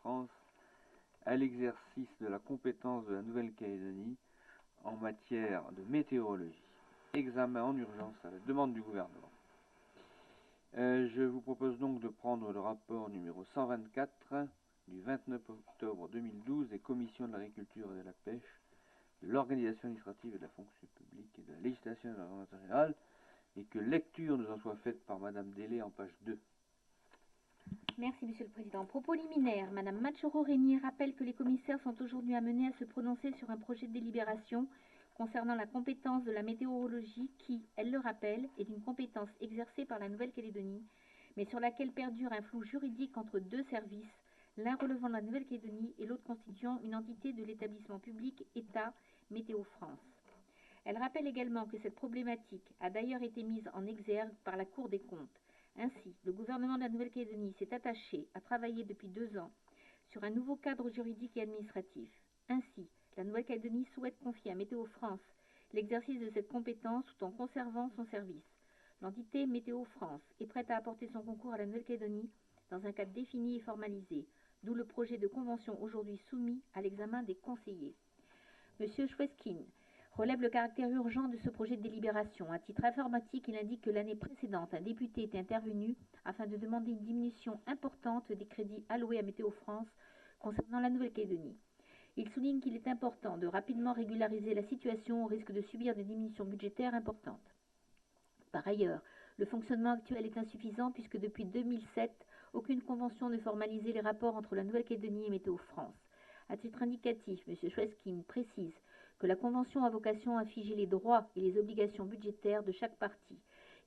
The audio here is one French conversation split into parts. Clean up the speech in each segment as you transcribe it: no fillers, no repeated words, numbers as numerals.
Météo-France à l'exercice de la compétence de la Nouvelle-Calédonie en matière de météorologie. Examen en urgence à la demande du gouvernement. Je vous propose donc de prendre le rapport numéro 124 du 29 octobre 2012 des commissions de l'agriculture et de la pêche, de l'organisation administrative et de la fonction publique et de la législation et de la réglementation générale, et que lecture nous en soit faite par Madame Délé en page 2. Merci, Monsieur le Président. Propos liminaire, Madame Machoro-Régnier rappelle que les commissaires sont aujourd'hui amenés à se prononcer sur un projet de délibération concernant la compétence de la météorologie qui, elle le rappelle, est une compétence exercée par la Nouvelle-Calédonie, mais sur laquelle perdure un flou juridique entre deux services, l'un relevant de la Nouvelle-Calédonie et l'autre constituant une entité de l'établissement public État Météo France. Elle rappelle également que cette problématique a d'ailleurs été mise en exergue par la Cour des comptes. Ainsi, le gouvernement de la Nouvelle-Calédonie s'est attaché à travailler depuis 2 ans sur un nouveau cadre juridique et administratif. Ainsi, la Nouvelle-Calédonie souhaite confier à Météo France l'exercice de cette compétence tout en conservant son service. L'entité Météo France est prête à apporter son concours à la Nouvelle-Calédonie dans un cadre défini et formalisé, d'où le projet de convention aujourd'hui soumis à l'examen des conseillers. Monsieur Choueskin relève le caractère urgent de ce projet de délibération. À titre informatique, il indique que l'année précédente, un député est intervenu afin de demander une diminution importante des crédits alloués à Météo France concernant la Nouvelle-Calédonie. Il souligne qu'il est important de rapidement régulariser la situation au risque de subir des diminutions budgétaires importantes. Par ailleurs, le fonctionnement actuel est insuffisant puisque depuis 2007, aucune convention ne formalisait les rapports entre la Nouvelle-Calédonie et Météo France. À titre indicatif, M. Choueskin précise que la convention a vocation à figer les droits et les obligations budgétaires de chaque partie.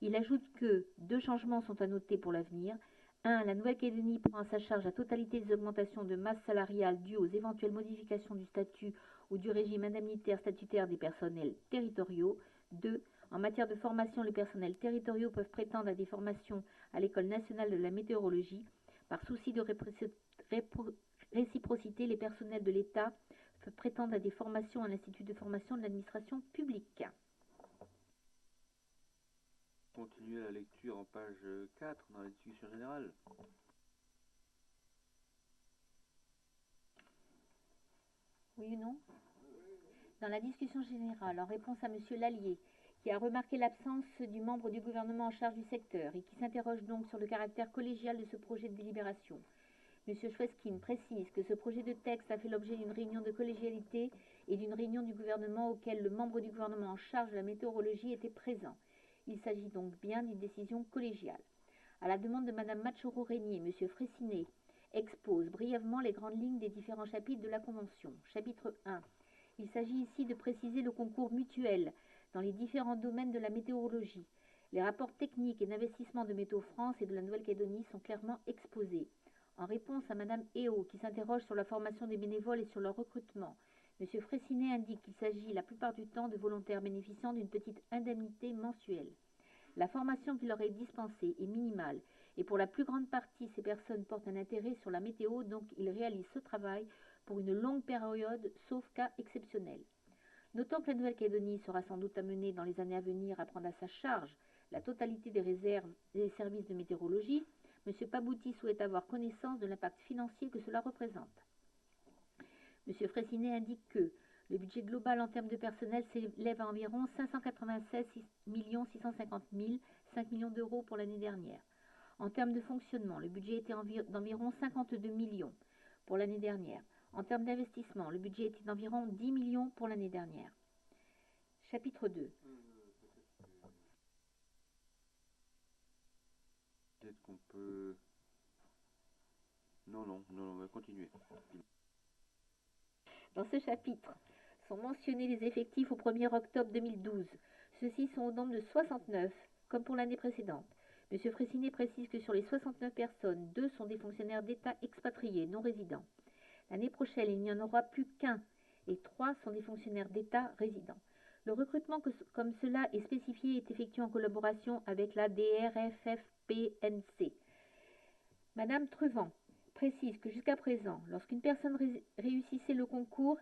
Il ajoute que 2 changements sont à noter pour l'avenir. 1. La Nouvelle-Calédonie prend à sa charge la totalité des augmentations de masse salariale dues aux éventuelles modifications du statut ou du régime indemnitaire statutaire des personnels territoriaux. 2. En matière de formation, les personnels territoriaux peuvent prétendre à des formations à l'École nationale de la météorologie. Par souci de réciprocité, les personnels de l'État peuvent prétendre à des formations à l'Institut de formation de l'administration publique. Continuez la lecture en page 4 dans la discussion générale. Oui ou non? Dans la discussion générale, en réponse à M. Lallier, qui a remarqué l'absence du membre du gouvernement en charge du secteur et qui s'interroge donc sur le caractère collégial de ce projet de délibération, M. Choueskin précise que ce projet de texte a fait l'objet d'une réunion de collégialité et d'une réunion du gouvernement auquel le membre du gouvernement en charge de la météorologie était présent. Il s'agit donc bien d'une décision collégiale. À la demande de Mme Machoro-Régnier, M. Fraissinet expose brièvement les grandes lignes des différents chapitres de la Convention. Chapitre 1. Il s'agit ici de préciser le concours mutuel dans les différents domaines de la météorologie. Les rapports techniques et d'investissement de Météo France et de la Nouvelle-Calédonie sont clairement exposés. En réponse à Mme Eo, qui s'interroge sur la formation des bénévoles et sur leur recrutement, M. Fraissinet indique qu'il s'agit la plupart du temps de volontaires bénéficiant d'une petite indemnité mensuelle. La formation qui leur est dispensée est minimale et pour la plus grande partie, ces personnes portent un intérêt sur la météo, donc ils réalisent ce travail pour une longue période, sauf cas exceptionnel. Notons que la Nouvelle-Calédonie sera sans doute amenée dans les années à venir à prendre à sa charge la totalité des réserves et des services de météorologie. M. Pabouty souhaite avoir connaissance de l'impact financier que cela représente. M. Fraissinet indique que le budget global en termes de personnel s'élève à environ 596 650 000, 5 millions d'euros pour l'année dernière. En termes de fonctionnement, le budget était d'environ 52 millions pour l'année dernière. En termes d'investissement, le budget était d'environ 10 millions pour l'année dernière. Chapitre 2. Peut-être qu'on peut... Non, on va continuer. Dans ce chapitre sont mentionnés les effectifs au 1er octobre 2012. Ceux-ci sont au nombre de 69, comme pour l'année précédente. M. Fraissinet précise que sur les 69 personnes, 2 sont des fonctionnaires d'État expatriés, non résidents. L'année prochaine, il n'y en aura plus qu'1 et 3 sont des fonctionnaires d'État résidents. Le recrutement comme cela est spécifié est effectué en collaboration avec la DRFFPNC. Madame Trevant précise que jusqu'à présent, lorsqu'une personne réussissait le concours,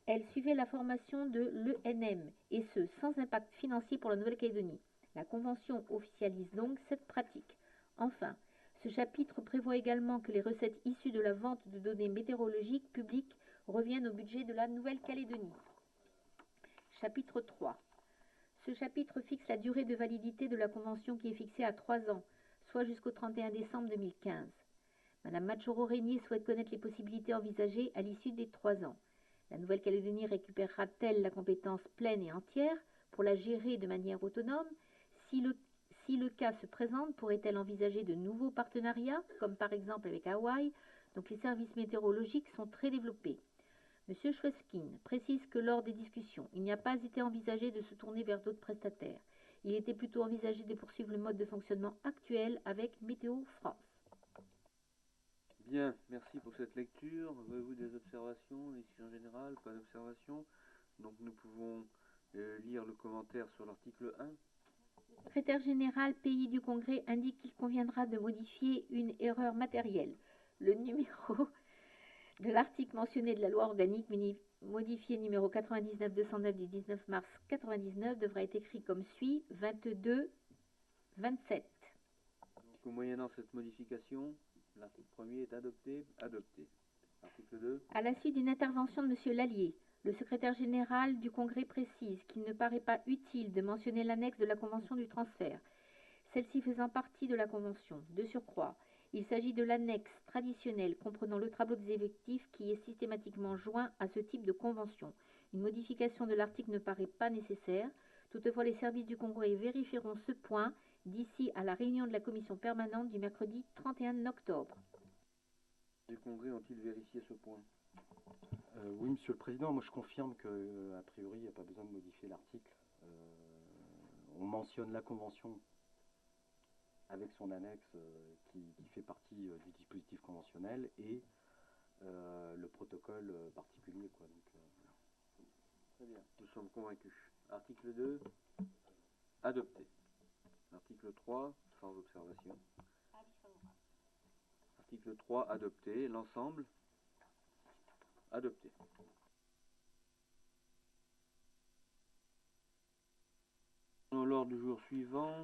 elle suivait la formation de l'ENM, et ce, sans impact financier pour la Nouvelle-Calédonie. La Convention officialise donc cette pratique. Enfin, Ce chapitre prévoit également que les recettes issues de la vente de données météorologiques publiques reviennent au budget de la Nouvelle-Calédonie. Chapitre 3. Ce chapitre fixe la durée de validité de la convention qui est fixée à 3 ans, soit jusqu'au 31 décembre 2015. Madame Machoro-Régnier souhaite connaître les possibilités envisagées à l'issue des 3 ans. La Nouvelle-Calédonie récupérera-t-elle la compétence pleine et entière pour la gérer de manière autonome? Si le cas se présente, pourrait-elle envisager de nouveaux partenariats, comme par exemple avec Hawaï, dont les services météorologiques sont très développés? M. Choueskin précise que lors des discussions, il n'y a pas été envisagé de se tourner vers d'autres prestataires. Il était plutôt envisagé de poursuivre le mode de fonctionnement actuel avec Météo France. Bien, merci pour cette lecture. Avez-vous des observations ici en général? Pas d'observations. Donc nous pouvons lire le commentaire sur l'article 1. Le secrétaire général Pays du Congrès indique qu'il conviendra de modifier une erreur matérielle. Le numéro de l'article mentionné de la loi organique modifié numéro 99-209 du 19 mars 99 devra être écrit comme suit 22-27. Donc, moyennant cette modification, l'article 1er est adopté. Article 2. À la suite d'une intervention de M. Lallier, le secrétaire général du Congrès précise qu'il ne paraît pas utile de mentionner l'annexe de la convention du transfert, celle-ci faisant partie de la convention. De surcroît, il s'agit de l'annexe traditionnelle comprenant le tableau des effectifs qui est systématiquement joint à ce type de convention. Une modification de l'article ne paraît pas nécessaire. Toutefois, les services du Congrès vérifieront ce point d'ici à la réunion de la commission permanente du mercredi 31 octobre. Les Congrès ont-ils vérifié ce point? Oui, Monsieur le Président, moi je confirme qu'a priori il n'y a pas besoin de modifier l'article. On mentionne la convention avec son annexe qui fait partie du dispositif conventionnel et le protocole particulier. Quoi. Donc, Très bien, nous sommes convaincus. Article 2, adopté. Article 3, sans observation. Article 3, adopté. L'ensemble, adopté. Dans l'ordre du jour suivant,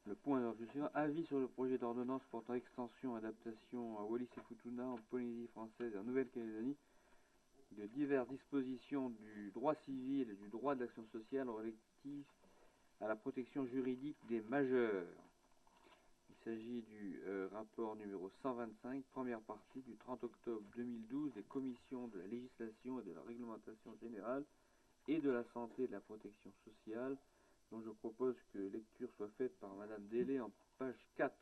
le point d'ordre du jour suivant, avis sur le projet d'ordonnance portant extension et adaptation à Wallis et Futuna, en Polynésie française et en Nouvelle-Calédonie, de diverses dispositions du droit civil et du droit de l'action sociale relatifs à la protection juridique des majeurs. Il s'agit du rapport numéro 125, première partie, du 30 octobre 2012 des commissions de la législation et de la réglementation générale et de la santé et de la protection sociale, dont je propose que lecture soit faite par Madame Délé en page 4.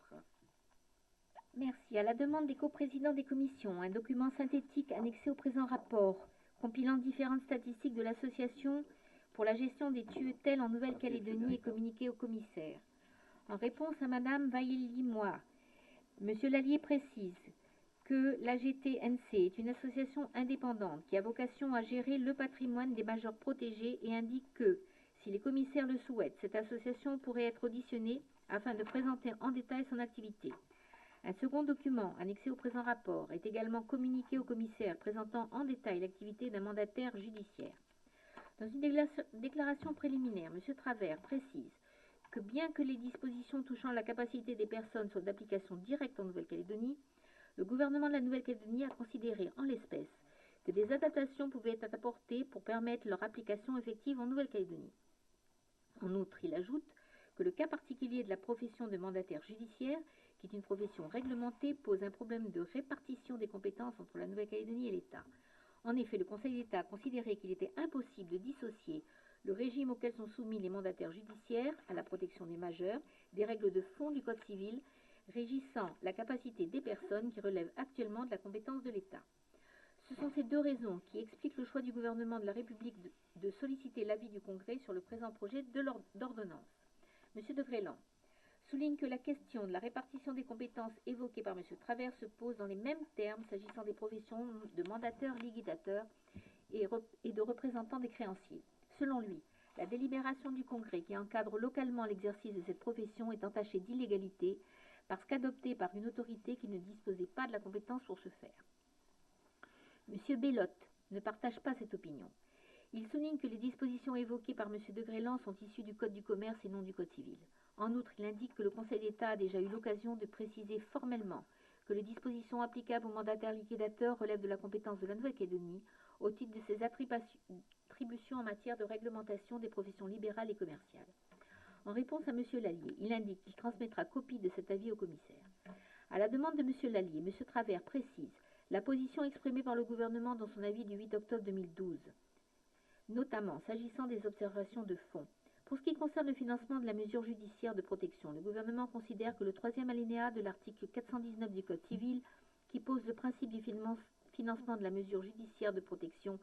Merci. À la demande des coprésidents des commissions, un document synthétique annexé au présent rapport, compilant différentes statistiques de l'association pour la gestion des tuetelles en Nouvelle-Calédonie est communiqué au commissaire. En réponse à Madame Vailly-Moi, Monsieur Lallier précise que l'AGTNC est une association indépendante qui a vocation à gérer le patrimoine des majeurs protégés et indique que, si les commissaires le souhaitent, cette association pourrait être auditionnée afin de présenter en détail son activité. Un second document, annexé au présent rapport, est également communiqué au commissaire présentant en détail l'activité d'un mandataire judiciaire. Dans une déclaration préliminaire, M. Travers précise que bien que les dispositions touchant la capacité des personnes soient d'application directe en Nouvelle-Calédonie, le gouvernement de la Nouvelle-Calédonie a considéré en l'espèce que des adaptations pouvaient être apportées pour permettre leur application effective en Nouvelle-Calédonie. En outre, il ajoute que le cas particulier de la profession de mandataire judiciaire, qui est une profession réglementée, pose un problème de répartition des compétences entre la Nouvelle-Calédonie et l'État. En effet, le Conseil d'État a considéré qu'il était impossible de dissocier le régime auquel sont soumis les mandataires judiciaires à la protection des majeurs des règles de fond du Code civil régissant la capacité des personnes qui relèvent actuellement de la compétence de l'État. Ce sont ces deux raisons qui expliquent le choix du gouvernement de la République de solliciter l'avis du Congrès sur le présent projet d'ordonnance. M. de Vreeland souligne que la question de la répartition des compétences évoquée par M. Travers se pose dans les mêmes termes s'agissant des professions de mandateurs liquidateurs et de représentants des créanciers. Selon lui, la délibération du Congrès qui encadre localement l'exercice de cette profession est entachée d'illégalité parce qu'adoptée par une autorité qui ne disposait pas de la compétence pour ce faire. M. Bellotte ne partage pas cette opinion. Il souligne que les dispositions évoquées par M. de Vreeland sont issues du Code du commerce et non du Code civil. En outre, il indique que le Conseil d'État a déjà eu l'occasion de préciser formellement que les dispositions applicables aux mandataires liquidateurs relèvent de la compétence de la Nouvelle-Calédonie au titre de ses attributions en matière de réglementation des professions libérales et commerciales. En réponse à M. Lallier, il indique qu'il transmettra copie de cet avis au commissaire. À la demande de M. Lallier, M. Travers précise la position exprimée par le gouvernement dans son avis du 8 octobre 2012, notamment s'agissant des observations de fond. Pour ce qui concerne le financement de la mesure judiciaire de protection, le gouvernement considère que le troisième alinéa de l'article 419 du Code civil, qui pose le principe du financement de la mesure judiciaire de protection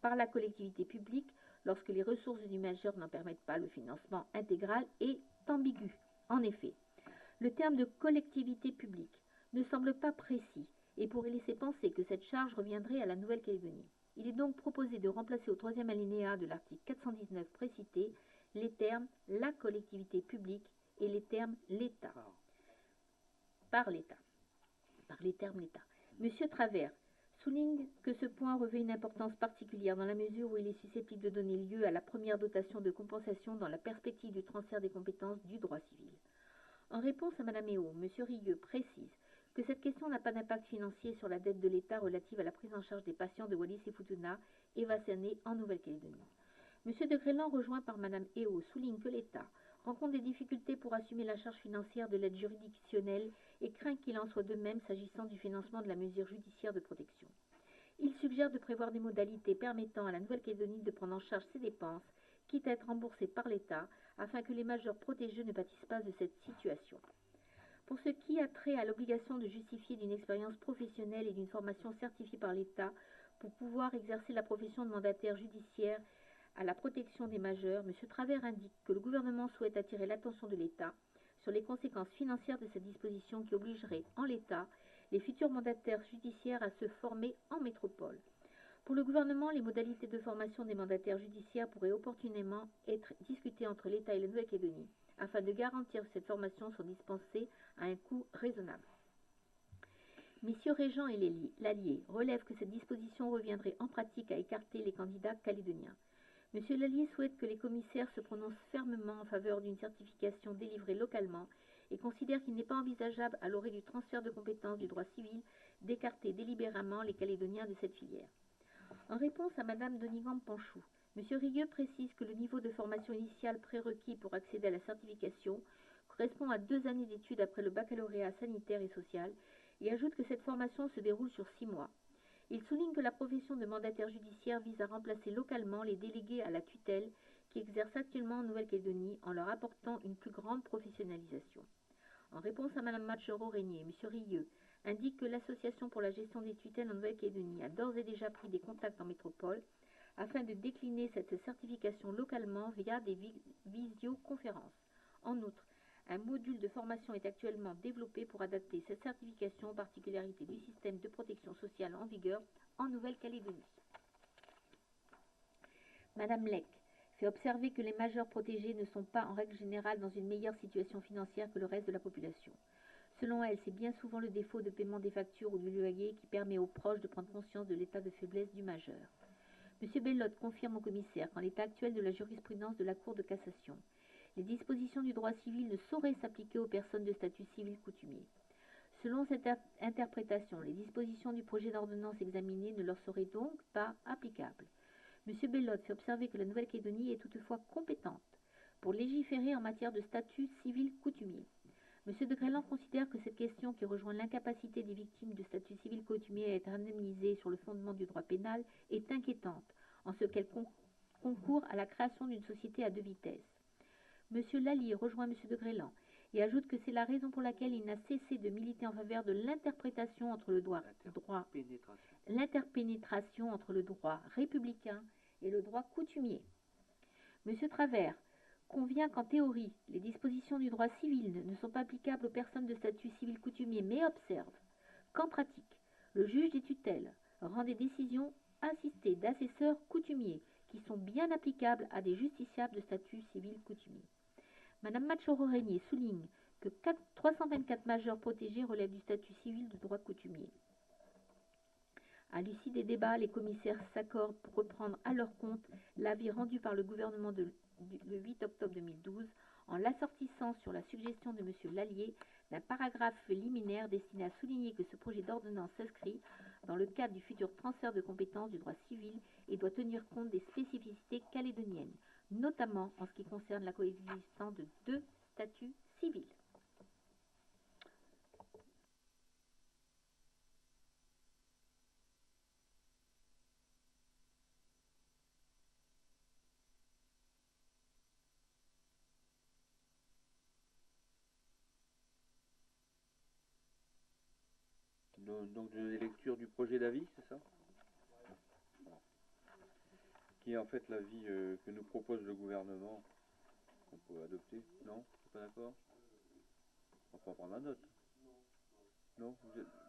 par la collectivité publique lorsque les ressources du majeur n'en permettent pas le financement intégral, est ambigu. En effet, le terme de collectivité publique ne semble pas précis et pourrait laisser penser que cette charge reviendrait à la Nouvelle-Calédonie. Il est donc proposé de remplacer au troisième alinéa de l'article 419 précité les termes « la collectivité publique » et les termes « l'État » par l'État. Par les termes « l'État ». M. Travers souligne que ce point revêt une importance particulière dans la mesure où il est susceptible de donner lieu à la première dotation de compensation dans la perspective du transfert des compétences du droit civil. En réponse à Mme Héault, M. Rieux précise que cette question n'a pas d'impact financier sur la dette de l'État relative à la prise en charge des patients de Wallis et Futuna et Vassané en Nouvelle-Calédonie. M. de Grélan, rejoint par Mme Héault, souligne que l'État rencontre des difficultés pour assumer la charge financière de l'aide juridictionnelle et craint qu'il en soit de même s'agissant du financement de la mesure judiciaire de protection. Il suggère de prévoir des modalités permettant à la Nouvelle-Calédonie de prendre en charge ses dépenses, quitte à être remboursées par l'État, afin que les majeurs protégés ne pâtissent pas de cette situation. Pour ce qui a trait à l'obligation de justifier d'une expérience professionnelle et d'une formation certifiée par l'État pour pouvoir exercer la profession de mandataire judiciaire à la protection des majeurs, M. Travers indique que le gouvernement souhaite attirer l'attention de l'État sur les conséquences financières de cette disposition qui obligerait, en l'État, les futurs mandataires judiciaires à se former en métropole. Pour le gouvernement, les modalités de formation des mandataires judiciaires pourraient opportunément être discutées entre l'État et la Nouvelle-Calédonie, afin de garantir que cette formation soit dispensée à un coût raisonnable. Messieurs Régent et Lallier relèvent que cette disposition reviendrait en pratique à écarter les candidats calédoniens. M. Lallier souhaite que les commissaires se prononcent fermement en faveur d'une certification délivrée localement et considère qu'il n'est pas envisageable, à l'orée du transfert de compétences du droit civil, d'écarter délibérément les Calédoniens de cette filière. En réponse à Mme Denigan-Panchou, M. Rieux précise que le niveau de formation initiale prérequis pour accéder à la certification correspond à 2 années d'études après le baccalauréat sanitaire et social et ajoute que cette formation se déroule sur 6 mois. Il souligne que la profession de mandataire judiciaire vise à remplacer localement les délégués à la tutelle qui exercent actuellement en Nouvelle-Calédonie en leur apportant une plus grande professionnalisation. En réponse à Mme Matchero-Régnier, M. Rieux indique que l'Association pour la gestion des tutelles en Nouvelle-Calédonie a d'ores et déjà pris des contacts en métropole afin de décliner cette certification localement via des visioconférences. En outre, un module de formation est actuellement développé pour adapter cette certification aux particularités du système de protection sociale en vigueur en Nouvelle-Calédonie. Mme Lec fait observer que les majeurs protégés ne sont pas en règle générale dans une meilleure situation financière que le reste de la population. Selon elle, c'est bien souvent le défaut de paiement des factures ou du loyer qui permet aux proches de prendre conscience de l'état de faiblesse du majeur. M. Bellotte confirme au commissaire qu'en l'état actuel de la jurisprudence de la Cour de cassation, les dispositions du droit civil ne sauraient s'appliquer aux personnes de statut civil coutumier. Selon cette interprétation, les dispositions du projet d'ordonnance examiné ne leur seraient donc pas applicables. M. Bellotte fait observer que la Nouvelle-Calédonie est toutefois compétente pour légiférer en matière de statut civil coutumier. M. de Grélan considère que cette question, qui rejoint l'incapacité des victimes de statut civil coutumier à être indemnisées sur le fondement du droit pénal, est inquiétante, en ce qu'elle concourt à la création d'une société à 2 vitesses. M. Lallier rejoint M. de Grélan et ajoute que c'est la raison pour laquelle il n'a cessé de militer en faveur de l'interprétation entre le droit l'interpénétration entre le droit républicain et le droit coutumier. M. Travers convient qu'en théorie, les dispositions du droit civil ne sont pas applicables aux personnes de statut civil coutumier, mais observe qu'en pratique, le juge des tutelles rend des décisions assistées d'assesseurs coutumiers qui sont bien applicables à des justiciables de statut civil coutumier. Mme Matchoro-Régnier souligne que 324 majeurs protégés relèvent du statut civil de droit coutumier. À l'issue des débats, les commissaires s'accordent pour reprendre à leur compte l'avis rendu par le gouvernement le 8 octobre 2012 en l'assortissant sur la suggestion de M. Lallier d'un paragraphe liminaire destiné à souligner que ce projet d'ordonnance s'inscrit dans le cadre du futur transfert de compétences du droit civil et doit tenir compte des spécificités calédoniennes, notamment en ce qui concerne la coexistence de deux statuts civils. Donc de lecture du projet d'avis, c'est ça? Qui est en fait l'avis que nous propose le gouvernement, qu'on peut adopter. Non? Pas d'accord? On peut en prendre un note. Non?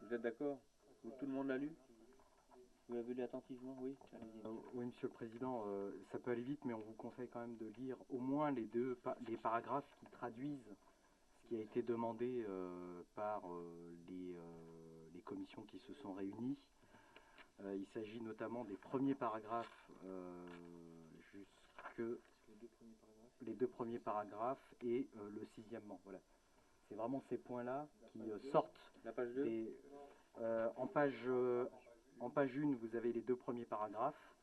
Vous êtes d'accord? Tout le monde l'a lu? Vous l'avez lu attentivement? Oui? Oui, Monsieur le Président, ça peut aller vite, mais on vous conseille quand même de lire au moins les paragraphes qui traduisent ce qui a été demandé par les commissions qui se sont réunies. Il s'agit notamment des premiers paragraphes jusque les deux premiers paragraphes et le sixièmement. Voilà. C'est vraiment ces points-là qui sortent. La page 2 en page 1, vous avez les deux premiers paragraphes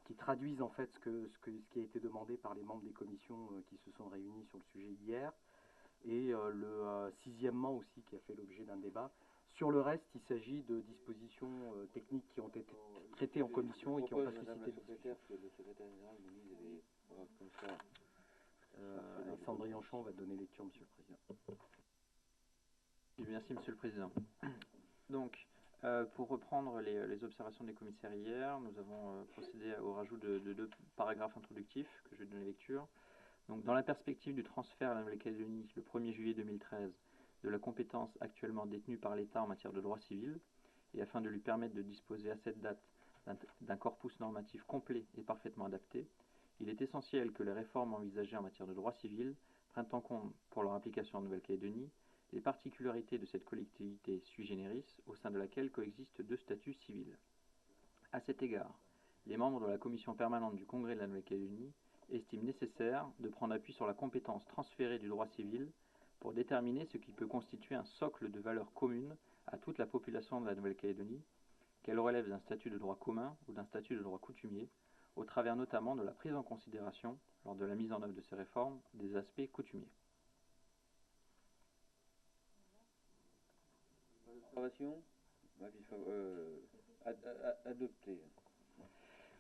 qui traduisent en fait ce qui a été demandé par les membres des commissions qui se sont réunis sur le sujet hier. Et le sixièmement aussi qui a fait l'objet d'un débat. Sur le reste, il s'agit de dispositions techniques qui ont été traitées en commission et qui ont pas suscité de discussion. Que le secrétaire général nous lise les comme ça. Alexandre Champ va donner lecture, Monsieur le Président. Merci, Monsieur le Président. Donc, pour reprendre les observations des commissaires hier, nous avons procédé au rajout de deux paragraphes introductifs que je vais donner lecture. Donc, dans la perspective du transfert à la Nouvelle-Calédonie, le 1er juillet 2013, de la compétence actuellement détenue par l'État en matière de droit civil, et afin de lui permettre de disposer à cette date d'un corpus normatif complet et parfaitement adapté, il est essentiel que les réformes envisagées en matière de droit civil prennent en compte, pour leur application en Nouvelle-Calédonie, les particularités de cette collectivité sui generis au sein de laquelle coexistent deux statuts civils. À cet égard, les membres de la commission permanente du Congrès de la Nouvelle-Calédonie estiment nécessaire de prendre appui sur la compétence transférée du droit civil pour déterminer ce qui peut constituer un socle de valeurs communes à toute la population de la Nouvelle-Calédonie, qu'elle relève d'un statut de droit commun ou d'un statut de droit coutumier, au travers notamment de la prise en considération, lors de la mise en œuvre de ces réformes, des aspects coutumiers. Observation? Adopté.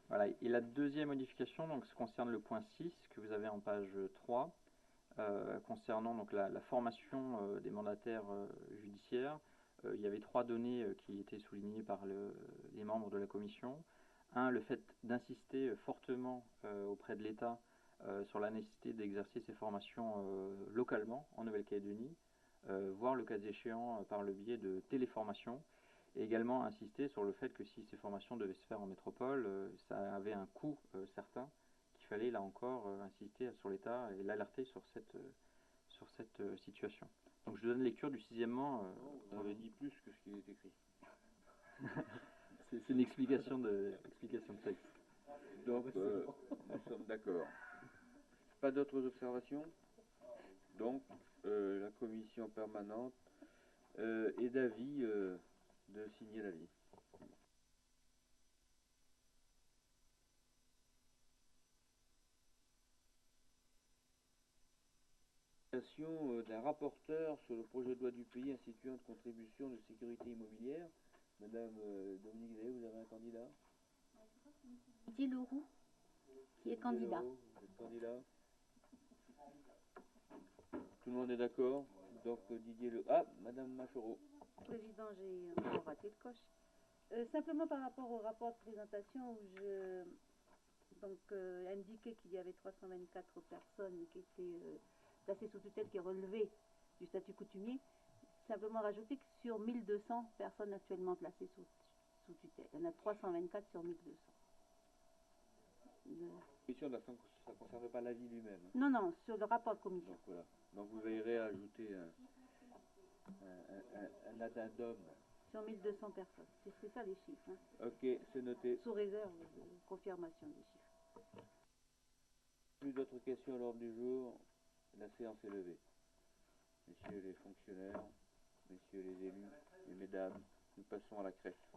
Voilà. Et la deuxième modification donc, concerne le point 6 que vous avez en page 3, concernant donc, la formation des mandataires judiciaires. Il y avait trois données qui étaient soulignées par les membres de la commission. Un, le fait d'insister fortement auprès de l'État sur la nécessité d'exercer ces formations localement en Nouvelle-Calédonie, voire le cas échéant par le biais de téléformations, et également insister sur le fait que si ces formations devaient se faire en métropole, ça avait un coût certain, qu'il fallait là encore insister sur l'État et l'alerter sur cette situation. Donc je donne lecture du sixièmement. Vous avez dit plus que ce qui est écrit. C'est une explication de texte. Donc nous sommes d'accord. Pas d'autres observations? Donc la commission permanente est d'avis de signer l'avis. D'un rapporteur sur le projet de loi du pays instituant une contribution de sécurité immobilière. Madame Dominique Zay, vous avez un candidat? Didier Leroux, qui est candidat. Vous êtes candidat? Tout le monde est d'accord? Donc Didier Leroux. Ah, Madame Machereau. Président, j'ai encore raté de coche. Simplement par rapport au rapport de présentation où je indiquais qu'il y avait 324 personnes qui étaient placées sous tutelle qui relevaient du statut coutumier, simplement rajouter que sur 1200 personnes actuellement placées sous tutelle, il y en a 324 sur 1200. Ça ne concerne pas l'avis lui-même. Non, non, sur le rapport de commission. Donc voilà. Donc vous veillerez à ajouter un addendum. Sur 1200 personnes. C'est ça les chiffres. Hein. Ok, c'est noté. Sous réserve de confirmation des chiffres. Plus d'autres questions à l'ordre du jour? La séance est levée. Messieurs les fonctionnaires, messieurs les élus et mesdames, nous passons à la crèche.